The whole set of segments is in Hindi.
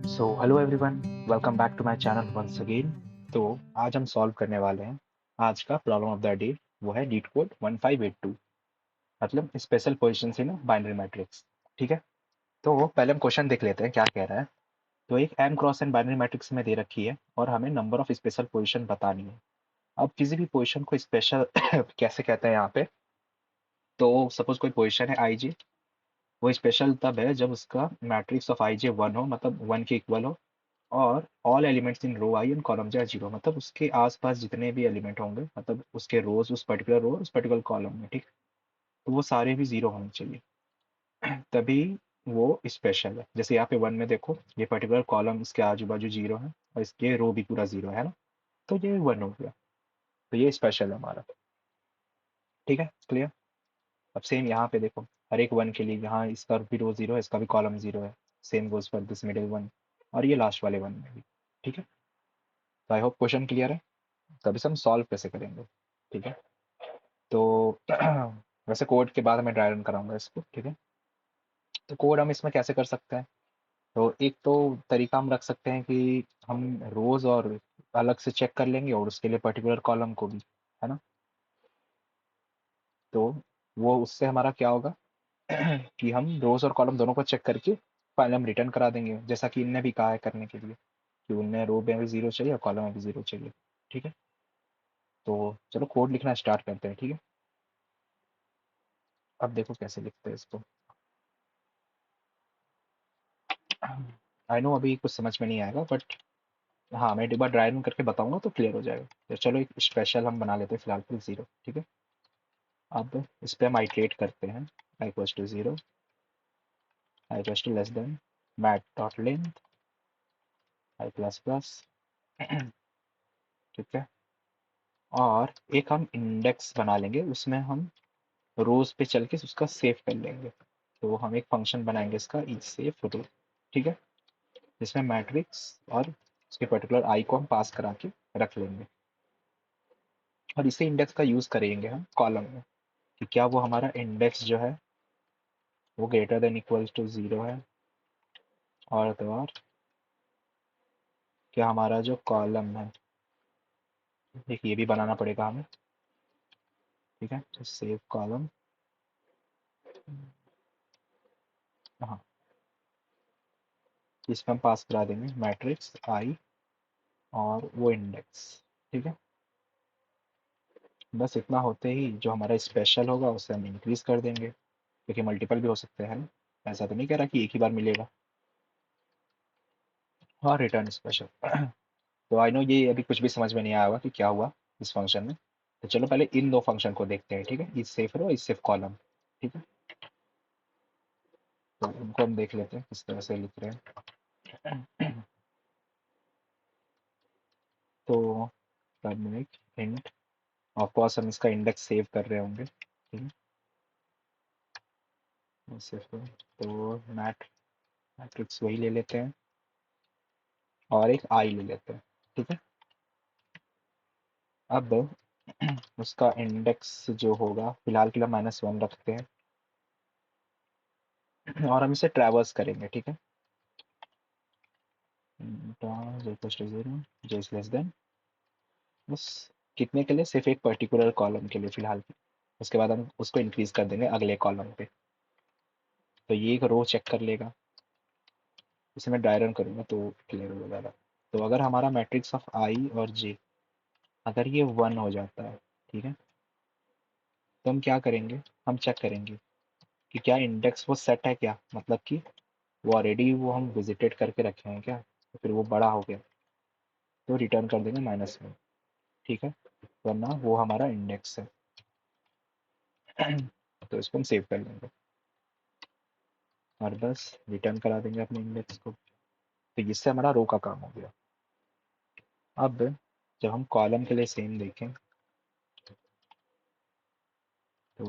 So hello everyone, welcome back to my channel once again. तो आज हम सॉल्व करने वाले हैं आज का प्रॉब्लम ऑफ द डे। वो है लीड कोड 1582, मतलब special positions in binary matrix. ठीक है, तो पहले हम क्वेश्चन देख लेते हैं क्या कह रहा है। तो एक M cross N binary matrix में दे रखी है और हमें नंबर ऑफ स्पेशल पोजीशन बतानी है। अब किसी भी पोजीशन को स्पेशल कैसे कहते हैं यहाँ पे। तो सपोज कोई पोजीशन है आई जी, वो स्पेशल तब है जब उसका matrix of I J one हो, मतलब वन के इक्वल हो, और all elements in row I and column J zero, मतलब उसके आसपास जितने भी एलिमेंट होंगे, मतलब उसके रोज उस पर्टिकुलर रो उस पर्टिकुलर कॉलम में, ठीक, तो वो सारे भी जीरो होने चाहिए। तभी वो स्पेशल है। जैसे यहाँ पे वन में देखो, ये पर्टिकुलर कॉलम इसके आजू बाजू जीरो है और इसके रो भी पूरा जीरो है ना, तो ये वन हो गया, तो ये स्पेशल है हमारा। ठीक है, क्लियर। अब सेम यहाँ पे देखो, हर एक वन के लिए यहाँ इसका भी रो जीरो है, इसका भी कॉलम जीरो है। Same goes for this middle one और ये लास्ट वाले वन में भी। ठीक है, तो आई होप क्वेश्चन क्लियर है। तभी से हम सॉल्व कैसे करेंगे। ठीक है, तो वैसे कोड के बाद मैं ड्राई रन कराऊंगा इसको। ठीक है, तो कोड हम इसमें कैसे कर सकते हैं। तो एक तो तरीका हम रख सकते हैं कि हम रोज और अलग से चेक कर लेंगे और उसके लिए पर्टिकुलर कॉलम को भी, है ना। तो वो उससे हमारा क्या होगा कि हम रोज और कॉलम दोनों को चेक करके फाइनल हम रिटर्न करा देंगे, जैसा कि इनने भी कहा है करने के लिए, कि उनने रो में भी जीरो चाहिए और कॉलम में भी जीरो चाहिए। ठीक है, तो चलो कोड लिखना स्टार्ट करते हैं। ठीक है, अब देखो कैसे लिखते हैं इसको। आई नो अभी कुछ समझ में नहीं आएगा, बट हाँ, मैं एक बार ड्राई रन करके बताऊंगा तो क्लियर हो जाएगा। तो चलो एक स्पेशल हम बना लेते हैं फिलहाल के जीरो। ठीक है, अब इस पे हम आइट्रेट करते हैं। I equals to zero, I equals to less than mat dot length I plus plus. ठीक है, और एक हम इंडेक्स बना लेंगे, उसमें हम रोज पे चल के उसका सेव कर लेंगे। तो हम एक फंक्शन बनाएंगे इसका ई सेव रो। ठीक है, जिसमें मैट्रिक्स और उसके पर्टिकुलर आई को हम पास करा के रख लेंगे, और इसे इंडेक्स का यूज करेंगे हम कॉलम में, कि क्या वो हमारा इंडेक्स जो है वो greater than equals to zero है, और तो और क्या हमारा जो कॉलम है, देखिए ये भी बनाना पड़ेगा हमें। ठीक है, तो सेव कॉलम, हाँ, इसमें हम पास करा देंगे मैट्रिक्स आई और वो इंडेक्स। ठीक है, बस इतना होते ही जो हमारा स्पेशल होगा उसे हम इंक्रीज कर देंगे, क्योंकि मल्टीपल भी हो सकते हैं ना, ऐसा तो नहीं कह रहा कि एक ही बार मिलेगा। हाँ, रिटर्न स्पेशल। तो आई नो ये अभी कुछ भी समझ में नहीं आया होगा कि क्या हुआ इस फंक्शन में। तो चलो पहले इन दो फंक्शन को देखते हैं। ठीक है, इस सेफ रो इस सेफ कॉलम। ठीक है, तो उनको हम देख लेते हैं किस तरह से लिख रहे हैं। तो टर्मिनेट इंट, ऑफ कोर्स हम इसका इंडेक्स सेव कर रहे होंगे। ठीक है, सेव करो, तो मैट्रिक्स वही ले लेते हैं और एक आई ले लेते हैं। ठीक है, अब उसका इंडेक्स जो होगा फिलहाल के लिए माइनस वन रखते हैं, और हम इसे ट्रैवर्स करेंगे। ठीक है, zero J is less than, बस कितने के लिए, सिर्फ एक पर्टिकुलर कॉलम के लिए फिलहाल के। उसके बाद हम उसको इंक्रीज कर देंगे अगले कॉलम पे, तो ये एक रो चेक कर लेगा। इसे मैं ड्राई रन करूंगा तो क्लियर हो जाएगा। तो अगर हमारा मैट्रिक्स ऑफ आई और जे अगर ये वन हो जाता है, ठीक है, तो हम क्या करेंगे, हम चेक करेंगे कि क्या इंडेक्स वो सेट है क्या, मतलब कि वो ऑलरेडी वो हम विजिटेड करके रखे हैं क्या, तो फिर वो बड़ा हो गया तो रिटर्न कर देंगे माइनस में। ठीक है, वरना वो हमारा इंडेक्स है। तो इसको हम सेव कर लेंगे और बस रिटर्न करा देंगे अपने इंडेक्स को। तो इससे हमारा रो का काम हो गया। अब जब हम कॉलम के लिए सेम देखें, तो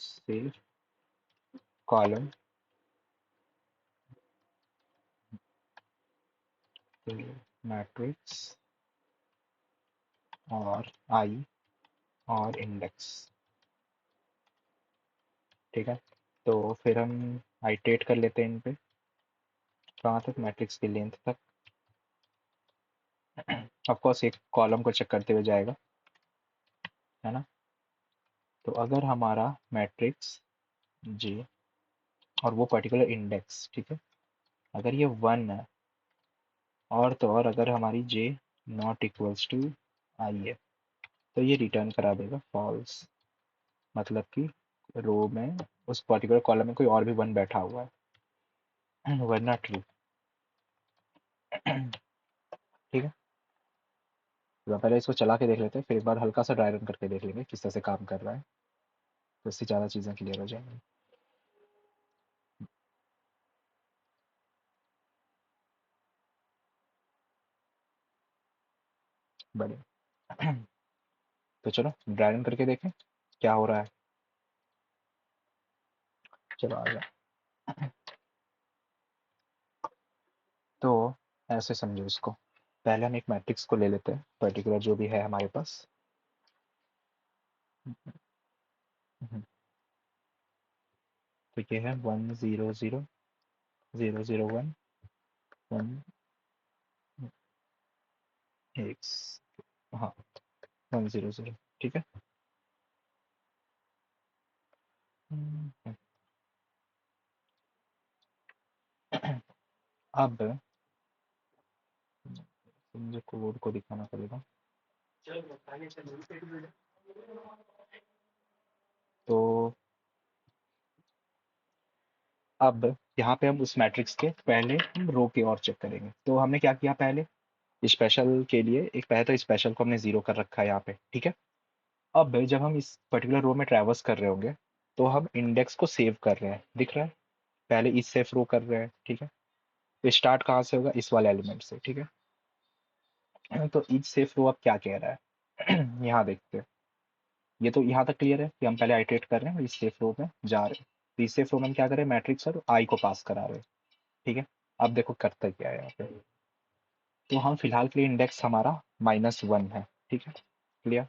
सेव कॉलम, मैट्रिक्स और आई और इंडेक्स। ठीक है, तो फिर हम आइट्रेट कर लेते हैं इन पे। कहाँ तक? मैट्रिक्स की लेंथ तक। ऑफ कोर्स एक कॉलम को चेक करते हुए जाएगा, है ना। तो अगर हमारा मैट्रिक्स जी और वो पर्टिकुलर इंडेक्स, ठीक है, अगर ये 1 है, और तो और अगर हमारी जे नॉट इक्वल्स टू आई है, तो ये रिटर्न करा देगा फॉल्स। मतलब कि रो में, उस पर्टिकुलर कॉलम में कोई और भी 1 बैठा हुआ है, वरना ट्रू। ठीक है, तो पहले इसको चला के देख लेते हैं, फिर एक बार हल्का सा ड्राई रन करके देख लेंगे किस तरह से काम कर रहा है, तो इससे ज़्यादा चीज़ें क्लियर हो जाएंगी। बढ़िया। तो चलो ड्राई रन करके देखें क्या हो रहा है। चलो आ जाओ। तो ऐसे समझो इसको, पहले हम एक मैट्रिक्स को ले लेते हैं पर्टिकुलर जो भी है हमारे पास। तो ये है 1 0 0 0 0 1 एक्स, हाँ 1 0 0, ठीक है। अब मुझे कोड को दिखाना पड़ेगा। तो अब यहाँ पे हम उस मैट्रिक्स के पहले हम रो की ओर चेक करेंगे। तो हमने क्या किया, पहले स्पेशल के लिए एक पहले तो स्पेशल को हमने जीरो कर रखा है यहाँ पे, ठीक है। अब जब हम इस पर्टिकुलर रो में ट्रैवर्स कर रहे होंगे, तो हम इंडेक्स को सेव कर रहे हैं, दिख रहा है। पहले इस सेफ रो कर रहे हैं, ठीक है। तो स्टार्ट कहाँ से होगा? इस वाले एलिमेंट से, ठीक है। तो ईच सेफ रो अब क्या कह रहा है? यहाँ देखते हैं। ये तो यहाँ तक क्लियर है कि हम पहले आइटरेट कर रहे हैं और इस सेफ रो में जा रहे हैं। तो इस सेफ रो में हम क्या कर रहे हैं? मैट्रिक्स और आई को पास करा रहे हैं, ठीक है। अब देखो करता क्या है यहाँ पे। तो हम फिलहाल के लिए इंडेक्स हमारा -1 है, ठीक है, क्लियर।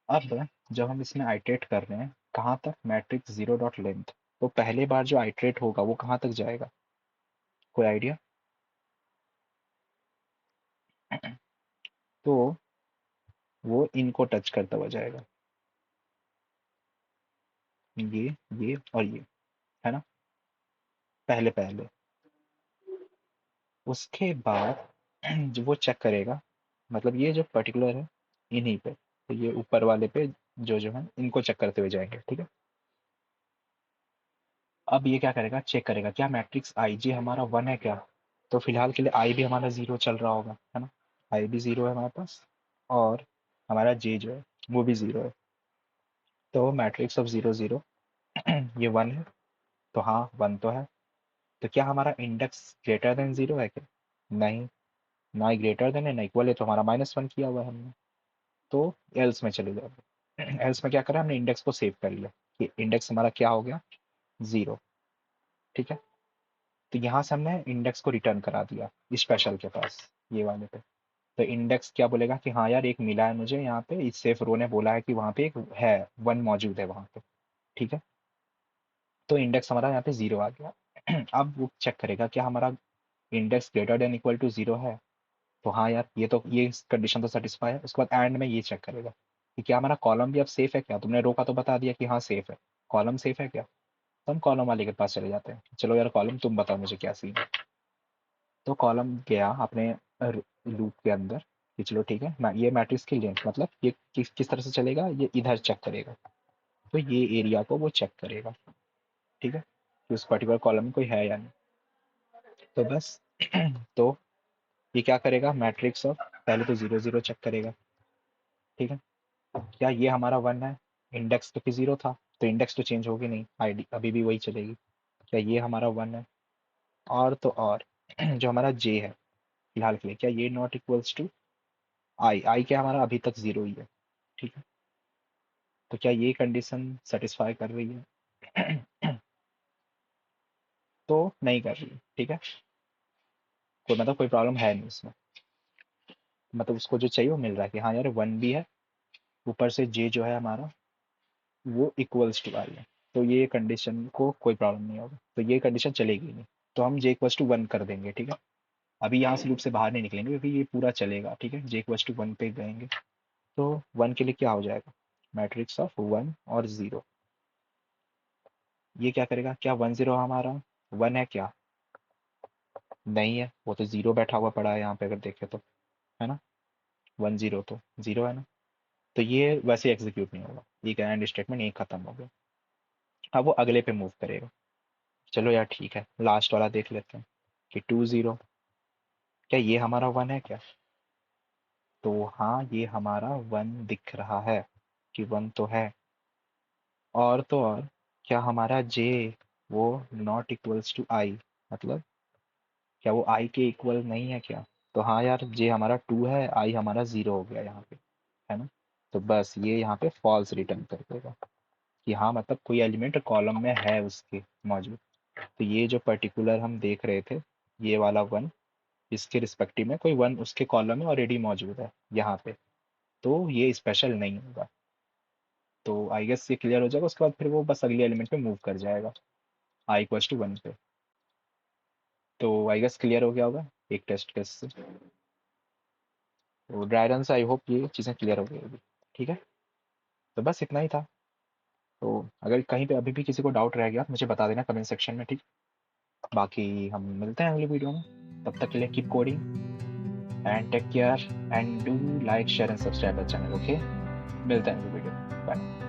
अब जब हम इसमें आइटरेट कर रहे हैं, कहाँ तक? Matrix zero dot length. तो पहले बार जो आइटरेट होगा वो कहाँ तक जाएगा? कोई आइडिया? तो वो इनको टच करता हुआ जाएगा, ये और ये, है ना, पहले पहले। उसके बाद जो वो चेक करेगा, मतलब ये जो पर्टिकुलर है इन्हीं पे, तो ये ऊपर वाले पे जो जो है इनको चेक करते हुए जाएंगे, ठीक है। अब ये क्या करेगा? चेक करेगा क्या मैट्रिक्स आई जे हमारा 1 है क्या। तो फिलहाल के लिए आई भी हमारा 0 चल रहा होगा, है ना। आई भी 0 है हमारे पास, और हमारा जे जो है वो भी 0 है। तो मैट्रिक्स ऑफ 0 0, ये 1 है, तो हाँ 1 तो है। तो क्या हमारा इंडेक्स ग्रेटर देन 0 है क्या? नहीं, ना ही ग्रेटर देन है ना इक्वल है, तो हमारा -1 किया हुआ है हमने। तो एल्स में चले जाओगे। एल्स में क्या करा हमने? इंडेक्स को सेव कर लिया कि इंडेक्स हमारा क्या हो गया? 0, ठीक है। तो यहाँ से हमने इंडेक्स को रिटर्न करा दिया स्पेशल के पास, ये वाले पे। तो इंडेक्स क्या बोलेगा कि हाँ यार एक मिला है मुझे यहाँ पे, इस सेफ रो ने बोला है कि वहाँ पे एक है, 1 मौजूद है वहाँ पे, ठीक है। तो इंडेक्स हमारा यहाँ पे 0 आ गया। अब वो चेक करेगा क्या हमारा index greater than equal to 0 है। तो हाँ यार ये तो, ये कंडीशन तो सेटिस्फाई है। उसके बाद एंड में ये चेक करेगा कि क्या हमारा कॉलम भी अब सेफ है क्या। तुमने रो का तो बता दिया कि हाँ सेफ है, कॉलम सेफ है क्या। तो हम कॉलम वाले के पास चले जाते हैं, चलो यार कॉलम तुम बताओ मुझे क्या सीन है। तो कॉलम गया अपने लूप के अंदर कि चलो ठीक है, ये मैट्रिक्स की लेंथ, मतलब ये किस तरह से चलेगा, ये इधर चेक करेगा। तो ये एरिया को वो चेक करेगा, ठीक है, कि उस पर्टिकुलर कॉलम में कोई है या नहीं। तो बस। तो ये क्या करेगा? मैट्रिक्स ऑफ पहले तो 0 0 चेक करेगा, ठीक है। क्या ये हमारा 1 है? इंडेक्स तो 0 था, तो इंडेक्स तो चेंज होगी नहीं, आईडी अभी भी वही चलेगी। क्या ये हमारा 1 है? और तो और जो हमारा जे है फिलहाल के लिए, क्या ये नॉट इक्वल्स टू आई? आई क्या हमारा अभी तक 0 ही है, ठीक है। तो क्या ये कंडीशन सेटिस्फाई कर रही है? तो नहीं कर रही है, ठीक है। कोई मतलब कोई प्रॉब्लम है नहीं उसमें, मतलब उसको जो चाहिए वो मिल रहा है कि हाँ यार 1 भी है, ऊपर से जे जो है हमारा वो इक्वल्स टू आई है। तो ये कंडीशन को कोई प्रॉब्लम नहीं होगा, तो ये कंडीशन चलेगी नहीं। तो हम j इक्वल्स टू 1 कर देंगे, ठीक है। अभी यहाँ से लूप से बाहर नहीं निकलेंगे क्योंकि ये पूरा चलेगा, ठीक है। j इक्वल्स टू 1 पे गएंगे तो 1 के लिए क्या हो जाएगा, मैट्रिक्स ऑफ 1 और 0। ये क्या करेगा, क्या 1 0 हमारा 1 है क्या, नहीं है, वो तो 0 बैठा हुआ पड़ा है यहाँ पे अगर देखें तो, है ना। 1 0 तो 0 है ना, तो ये वैसे एग्जीक्यूट नहीं होगा, ये एंड स्टेटमेंट एक खत्म हो गया। अब वो अगले पे मूव करेगा। चलो यार ठीक है, लास्ट वाला देख लेते हैं कि 2 0, क्या ये हमारा 1 है क्या, तो हाँ ये हमारा 1 दिख रहा है कि 1 तो है। और तो और, क्या हमारा j वो नॉट इक्वल्स टू i, मतलब क्या वो i के इक्वल नहीं है क्या, तो हाँ यार j हमारा 2 है, i हमारा 0 हो गया यहाँ पे, है ना। तो बस ये यहाँ पे फॉल्स रिटर्न कर देगा कि हाँ मतलब कोई एलिमेंट कॉलम में है उसके मौजूद। तो ये जो पर्टिकुलर हम देख रहे थे, ये वाला 1, इसके रिस्पेक्टिव में कोई 1 उसके कॉलम में ऑलरेडी मौजूद है यहाँ पे, तो ये स्पेशल नहीं होगा। तो आई गेस ये क्लियर हो जाएगा, उसके बाद फिर वो बस अगले एलिमेंट पे मूव कर जाएगा आई इक्वल्स टू 1 पे। तो आई गेस क्लियर हो गया होगा एक टेस्ट केस से। तो ड्राई रन से आई होप ये चीज़ें क्लियर हो गई होगी, ठीक है। तो बस इतना ही था। तो अगर कहीं पे अभी भी किसी को डाउट रह गया तो मुझे बता देना कमेंट सेक्शन में, ठीक। बाकी हम मिलते हैं अगली वीडियो में, तब तक के लिए keep coding and take care and do like share and subscribe the channel, okay. मिलते हैं अगली वीडियो, बाय।